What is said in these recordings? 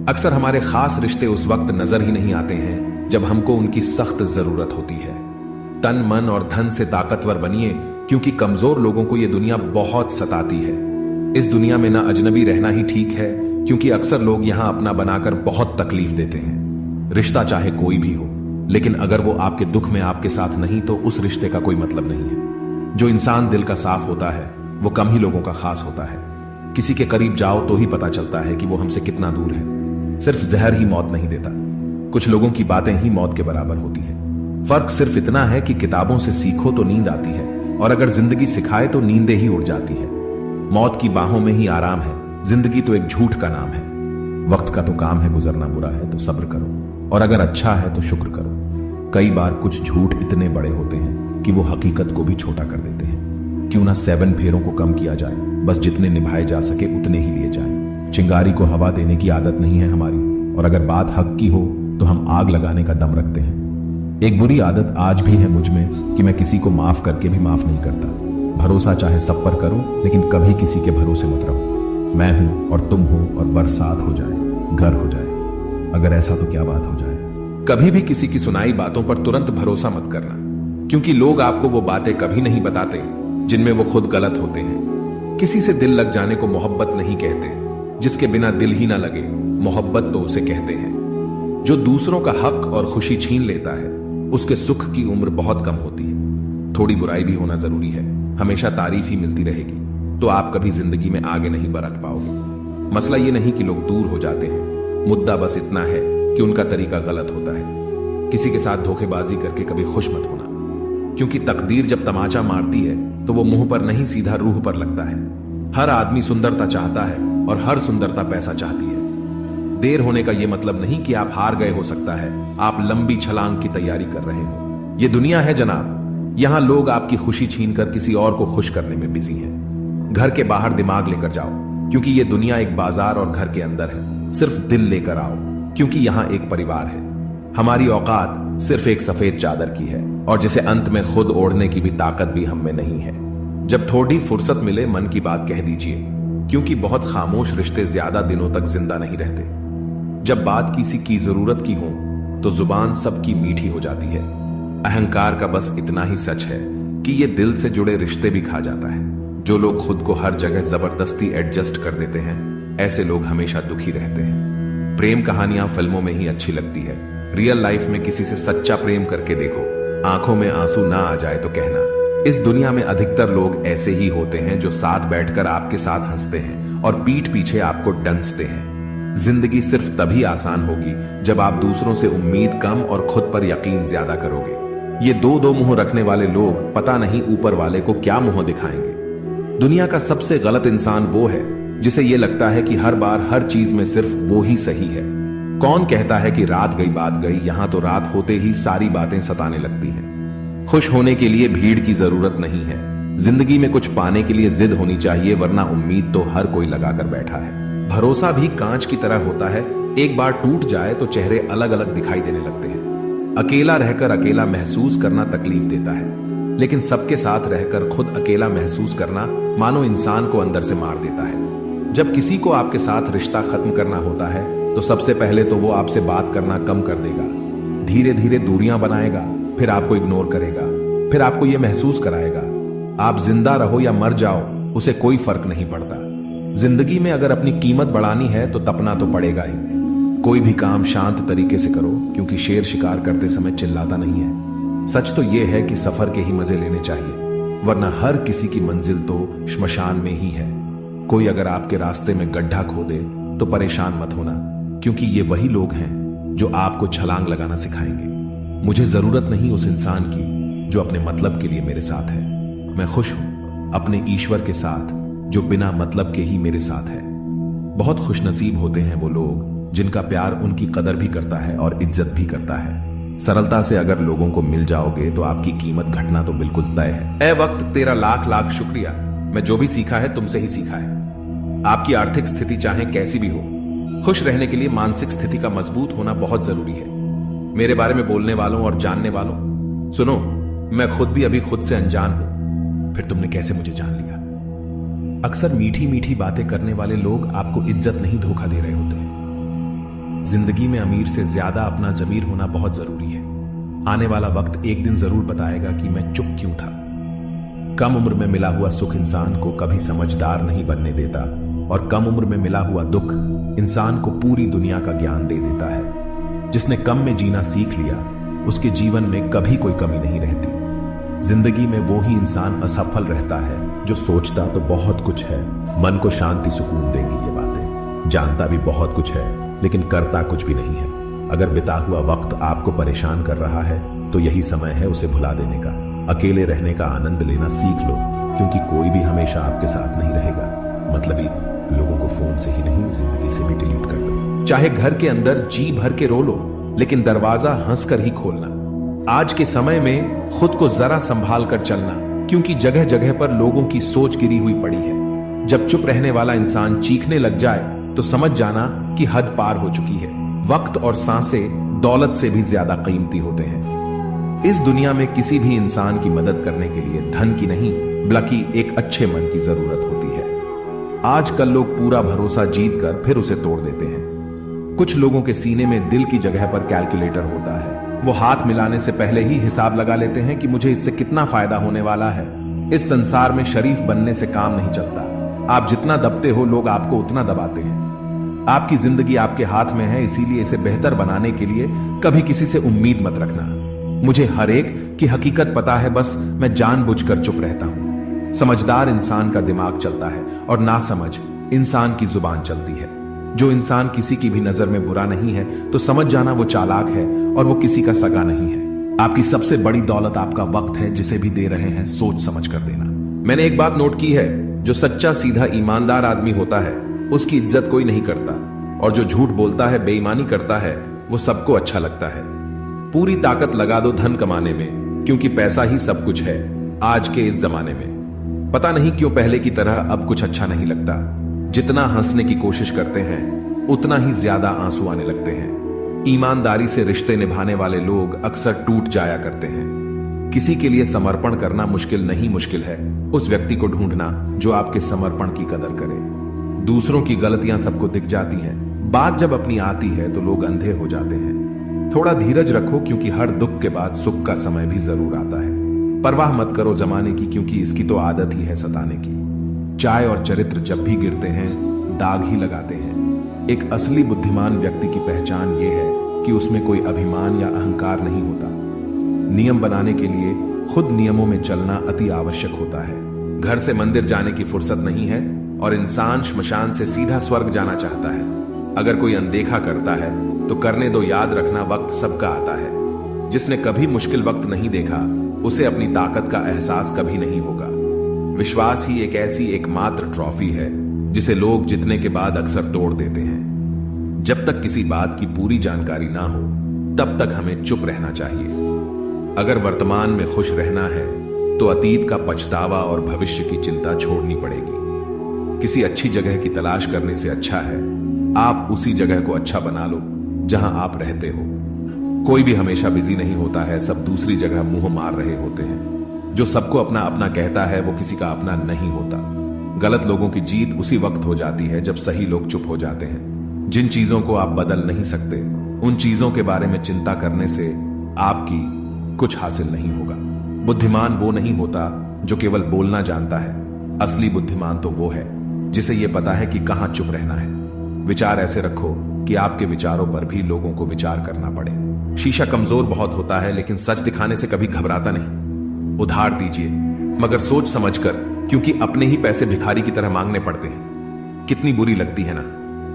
अक्सर हमारे खास रिश्ते उस वक्त नजर ही नहीं आते हैं जब हमको उनकी सख्त जरूरत होती है। तन मन और धन से ताकतवर बनिए, क्योंकि कमजोर लोगों को यह दुनिया बहुत सताती है। इस दुनिया में ना अजनबी रहना ही ठीक है, क्योंकि अक्सर लोग यहां अपना बनाकर बहुत तकलीफ देते हैं। रिश्ता चाहे कोई भी हो, लेकिन अगर वो आपके दुख में आपके साथ नहीं तो उस रिश्ते का कोई मतलब नहीं है। जो इंसान दिल का साफ होता है वो कम ही लोगों का खास होता है। किसी के करीब जाओ तो ही पता चलता है कि वो हमसे कितना दूर है। सिर्फ जहर ही मौत नहीं देता, कुछ लोगों की बातें ही मौत के बराबर होती है। फर्क सिर्फ इतना है कि किताबों से सीखो तो नींद आती है, और अगर जिंदगी सिखाए तो नींदें ही उड़ जाती है। मौत की बाहों में ही आराम है, जिंदगी तो एक झूठ का नाम है। वक्त का तो काम है गुजरना, बुरा है तो सब्र करो, और अगर अच्छा है तो शुक्र करो। कई बार कुछ झूठ इतने बड़े होते हैं कि वो हकीकत को भी छोटा कर देते हैं। क्यों ना 7 फेरों को कम किया जाए, बस जितने निभाए जा सके उतने ही लिए जाए। चिंगारी को हवा देने की आदत नहीं है हमारी, और अगर बात हक की हो तो हम आग लगाने का दम रखते हैं। एक बुरी आदत आज भी है मुझ में कि मैं किसी को माफ करके भी माफ नहीं करता। भरोसा चाहे सब पर करो, लेकिन कभी किसी के भरोसे मत रहो। मैं हूं और तुम हो और बरसात हो जाए, घर हो जाए, अगर ऐसा तो क्या बात हो जाए। कभी भी किसी की सुनाई बातों पर तुरंत भरोसा मत करना, क्योंकि लोग आपको वो बातें कभी नहीं बताते जिनमें वो खुद गलत होते हैं। किसी से दिल लग जाने को मोहब्बत नहीं कहते, जिसके बिना दिल ही ना लगे मोहब्बत तो उसे कहते हैं। जो दूसरों का हक और खुशी छीन लेता है उसके सुख की उम्र बहुत कम होती है। थोड़ी बुराई भी होना जरूरी है, हमेशा तारीफ ही मिलती रहेगी तो आप कभी जिंदगी में आगे नहीं बढ़ पाओगे। मसला ये नहीं कि लोग दूर हो जाते हैं, मुद्दा बस इतना है कि उनका तरीका गलत होता है। किसी के साथ धोखेबाजी करके कभी खुश मत होना, क्योंकि तकदीर जब तमाचा मारती है तो वो मुंह पर नहीं सीधा रूह पर लगता है। हर आदमी सुंदरता चाहता है और हर सुंदरता पैसा चाहती है। देर होने का यह मतलब नहीं कि आप हार गए, हो सकता है आप लंबी छलांग की तैयारी कर रहे हो। यह दुनिया है जनाब, यहां लोग आपकी खुशी छीनकर किसी और को खुश करने में बिजी हैं। घर के बाहर दिमाग लेकर जाओ, क्योंकि यह दुनिया एक बाजार और घर के अंदर है। सिर्फ दिल लेकर आओ, क्योंकि यहां एक परिवार है। हमारी औकात सिर्फ एक सफेद चादर की है, और जिसे अंत में खुद ओढ़ने की भी ताकत भी हम में नहीं है। जब थोड़ी फुर्सत मिले मन की बात कह दीजिए, क्योंकि बहुत खामोश रिश्ते ज्यादा दिनों तक जिंदा नहीं रहते। जब बात किसी की जरूरत की हो तो जुबान सबकी मीठी हो जाती है। अहंकार का बस इतना ही सच है कि ये दिल से जुड़े रिश्ते भी खा जाता है। जो लोग खुद को हर जगह जबरदस्ती एडजस्ट कर देते हैं, ऐसे लोग हमेशा दुखी रहते हैं। प्रेम कहानियां फिल्मों में ही अच्छी लगती है, रियल लाइफ में किसी से सच्चा प्रेम करके देखो, आंखों में आंसू ना आ जाए तो कहना। इस दुनिया में अधिकतर लोग ऐसे ही होते हैं जो साथ बैठकर आपके साथ हंसते हैं और पीठ पीछे आपको डंसते हैं। जिंदगी सिर्फ तभी आसान होगी जब आप दूसरों से उम्मीद कम और खुद पर यकीन ज्यादा करोगे। ये दो मुंह रखने वाले लोग पता नहीं ऊपर वाले को क्या मुंह दिखाएंगे। दुनिया का सबसे गलत इंसान वो है जिसे ये लगता है कि हर बार हर चीज में सिर्फ वो ही सही है। कौन कहता है कि रात गई बात गई, यहां तो रात होते ही सारी बातें सताने लगती हैं। खुश होने के लिए भीड़ की जरूरत नहीं है, जिंदगी में कुछ पाने के लिए जिद होनी चाहिए, वरना उम्मीद तो हर कोई लगाकर बैठा है। भरोसा भी कांच की तरह होता है, एक बार टूट जाए तो चेहरे अलग अलग दिखाई देने लगते हैं। अकेला रहकर अकेला महसूस करना तकलीफ देता है, लेकिन सबके साथ रहकर खुद अकेला महसूस करना मानो इंसान को अंदर से मार देता है। जब किसी को आपके साथ रिश्ता खत्म करना होता है तो सबसे पहले तो वो आपसे बात करना कम कर देगा, धीरे धीरे दूरियां बनाएगा, फिर आपको इग्नोर करेगा, फिर आपको यह महसूस कराएगा आप जिंदा रहो या मर जाओ उसे कोई फर्क नहीं पड़ता। जिंदगी में अगर अपनी कीमत बढ़ानी है तो तपना तो पड़ेगा ही। कोई भी काम शांत तरीके से करो, क्योंकि शेर शिकार करते समय चिल्लाता नहीं है। सच तो यह है कि सफर के ही मजे लेने चाहिए, वरना हर किसी की मंजिल तो श्मशान में ही है। कोई अगर आपके रास्ते में गड्ढा खोदे तो परेशान मत होना, क्योंकि ये वही लोग हैं जो आपको छलांग लगाना सिखाएंगे। मुझे जरूरत नहीं उस इंसान की जो अपने मतलब के लिए मेरे साथ है। मैं खुश हूं अपने ईश्वर के साथ जो बिना मतलब के ही मेरे साथ है। बहुत खुशनसीब होते हैं वो लोग जिनका प्यार उनकी कदर भी करता है और इज्जत भी करता है। सरलता से अगर लोगों को मिल जाओगे तो आपकी कीमत घटना तो बिल्कुल तय है। ए वक्त, तेरा लाख लाख शुक्रिया। मैं जो भी सीखा है तुमसे ही सीखा है। आपकी आर्थिक स्थिति चाहे कैसी भी हो, खुश रहने के लिए मानसिक स्थिति का मजबूत होना बहुत जरूरी है। मेरे बारे में बोलने वालों और जानने वालों, सुनो, मैं खुद भी अभी खुद से अनजान हूं, फिर तुमने कैसे मुझे जान लिया। अक्सर मीठी मीठी बातें करने वाले लोग आपको इज्जत नहीं धोखा दे रहे होते हैं। जिंदगी में अमीर से ज्यादा अपना ज़मीर होना बहुत जरूरी है। आने वाला वक्त एक दिन जरूर बताएगा कि मैं चुप क्यों था। कम उम्र में मिला हुआ सुख इंसान को कभी समझदार नहीं बनने देता, और कम उम्र में मिला हुआ दुख इंसान को पूरी दुनिया का ज्ञान दे देता है। जिसने कम में जीना सीख लिया, उसके जीवन में कभी कोई कमी नहीं रहती। जिंदगी में वो ही इंसान असफल रहता है जो सोचता तो बहुत कुछ है, मन को शांति सुकून देंगी ये बातें, जानता भी बहुत कुछ है लेकिन करता कुछ भी नहीं है। अगर बिता हुआ वक्त आपको परेशान कर रहा है तो यही समय है उसे भुला देने का। अकेले रहने का आनंद लेना सीख लो, क्योंकि कोई भी हमेशा आपके साथ नहीं रहेगा। मतलबी लोगों को फोन से ही नहीं, जिंदगी से भी डिलीट कर दो। चाहे घर के अंदर जी भर के रो लो, लेकिन दरवाजा हंसकर ही खोलना। आज के समय में खुद को जरा संभाल कर चलना, क्योंकि जगह जगह पर लोगों की सोच गिरी हुई पड़ी है। जब चुप रहने वाला इंसान चीखने लग जाए तो समझ जाना कि हद पार हो चुकी है। वक्त और सांसें दौलत से भी ज्यादा कीमती होते हैं। इस दुनिया में किसी भी इंसान की मदद करने के लिए धन की नहीं, बल्कि एक अच्छे मन की जरूरत होती है। आजकल लोग पूरा भरोसा जीत कर फिर उसे तोड़ देते हैं। कुछ लोगों के सीने में दिल की जगह पर कैलकुलेटर होता है। वो हाथ मिलाने से पहले ही हिसाब लगा लेते हैं कि मुझे इससे कितना फायदा होने वाला है। इस संसार में शरीफ बनने से काम नहीं चलता। आप जितना दबते हो, लोग आपको उतना दबाते हैं। आपकी जिंदगी आपके हाथ में है, इसीलिए इसे बेहतर बनाने के लिए कभी किसी से उम्मीद मत रखना। मुझे हर एक की हकीकत पता है, बस मैं जानबूझकर चुप रहता हूं। समझदार इंसान का दिमाग चलता है और नासमझ इंसान की जुबान चलती है। जो इंसान किसी की भी नजर में बुरा नहीं है तो समझ जाना वो चालाक है और वो किसी का सगा नहीं है। आपकी सबसे बड़ी दौलत आपका वक्त है, जिसे भी दे रहे हैं सोच समझ कर देना। मैंने एक बात नोट की है, जो सच्चा सीधा ईमानदार आदमी होता है उसकी इज्जत कोई नहीं करता, और जो झूठ बोलता है, बेईमानी करता है, वो सबको अच्छा लगता है। पूरी ताकत लगा दो धन कमाने में, क्योंकि पैसा ही सब कुछ है आज के इस जमाने में। पता नहीं क्यों पहले की तरह अब कुछ अच्छा नहीं लगता। जितना हंसने की कोशिश करते हैं उतना ही ज्यादा आंसू आने लगते हैं। ईमानदारी से रिश्ते निभाने वाले लोग अक्सर टूट जाया करते हैं। किसी के लिए समर्पण करना मुश्किल नहीं, मुश्किल है उस व्यक्ति को ढूंढना जो आपके समर्पण की कदर करे। दूसरों की गलतियां सबको दिख जाती हैं, बात जब अपनी आती है तो लोग अंधे हो जाते हैं। थोड़ा धीरज रखो, क्योंकि हर दुख के बाद सुख का समय भी जरूर आता है। परवाह मत करो जमाने की, क्योंकि इसकी तो आदत ही है सताने की। चाय और चरित्र जब भी गिरते हैं दाग ही लगाते हैं। एक असली बुद्धिमान व्यक्ति की पहचान यह है कि उसमें कोई अभिमान या अहंकार नहीं होता। नियम बनाने के लिए खुद नियमों में चलना अति आवश्यक होता है। घर से मंदिर जाने की फुर्सत नहीं है और इंसान श्मशान से सीधा स्वर्ग जाना चाहता है। अगर कोई अनदेखा करता है तो करने दो, याद रखना वक्त सबका आता है। जिसने कभी मुश्किल वक्त नहीं देखा उसे अपनी ताकत का एहसास कभी नहीं होगा। विश्वास ही एक ऐसी एकमात्र ट्रॉफी है जिसे लोग जीतने के बाद अक्सर तोड़ देते हैं। जब तक किसी बात की पूरी जानकारी ना हो तब तक हमें चुप रहना चाहिए। अगर वर्तमान में खुश रहना है तो अतीत का पछतावा और भविष्य की चिंता छोड़नी पड़ेगी। किसी अच्छी जगह की तलाश करने से अच्छा है आप उसी जगह को अच्छा बना लो जहां आप रहते हो। कोई भी हमेशा बिजी नहीं होता है, सब दूसरी जगह मुंह मार रहे होते हैं। जो सबको अपना अपना कहता है वो किसी का अपना नहीं होता। गलत लोगों की जीत उसी वक्त हो जाती है जब सही लोग चुप हो जाते हैं। जिन चीजों को आप बदल नहीं सकते उन चीजों के बारे में चिंता करने से आपकी कुछ हासिल नहीं होगा। बुद्धिमान वो नहीं होता जो केवल बोलना जानता है। असली बुद्धिमान तो वो है जिसे ये पता है कि कहां चुप रहना है। विचार ऐसे रखो कि आपके विचारों पर भी लोगों को विचार करना पड़े। शीशा कमजोर बहुत होता है, लेकिन सच दिखाने से कभी घबराता नहीं। उधार दीजिए मगर सोच समझकर, क्योंकि अपने ही पैसे भिखारी की तरह मांगने पड़ते हैं। कितनी बुरी लगती है ना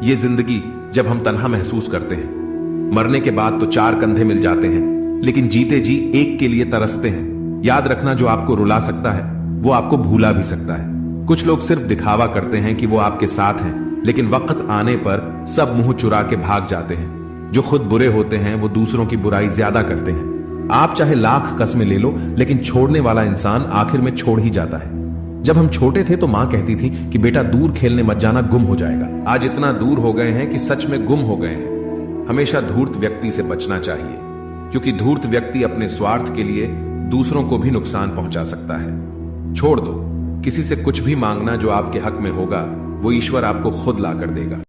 ये जिंदगी जब हम तन्हा महसूस करते हैं। मरने के बाद तो चार कंधे मिल जाते हैं, लेकिन जीते जी एक के लिए तरसते हैं। याद रखना, जो आपको रुला सकता है वो आपको भूला भी सकता है। कुछ लोग सिर्फ दिखावा करते हैं कि वो आपके साथ हैं, लेकिन वक्त आने पर सब मुंह चुरा के भाग जाते हैं। जो खुद बुरे होते हैं वो दूसरों की बुराई ज्यादा करते हैं। आप चाहे लाख कस्में ले लो, लेकिन छोड़ने वाला इंसान आखिर में छोड़ ही जाता है। जब हम छोटे थे तो मां कहती थी कि बेटा दूर खेलने मत जाना, गुम हो जाएगा। आज इतना दूर हो गए हैं कि सच में गुम हो गए हैं। हमेशा धूर्त व्यक्ति से बचना चाहिए, क्योंकि धूर्त व्यक्ति अपने स्वार्थ के लिए दूसरों को भी नुकसान पहुंचा सकता है। छोड़ दो, किसी से कुछ भी मांगना जो आपके हक में होगा वो ईश्वर आपको खुद ला कर देगा।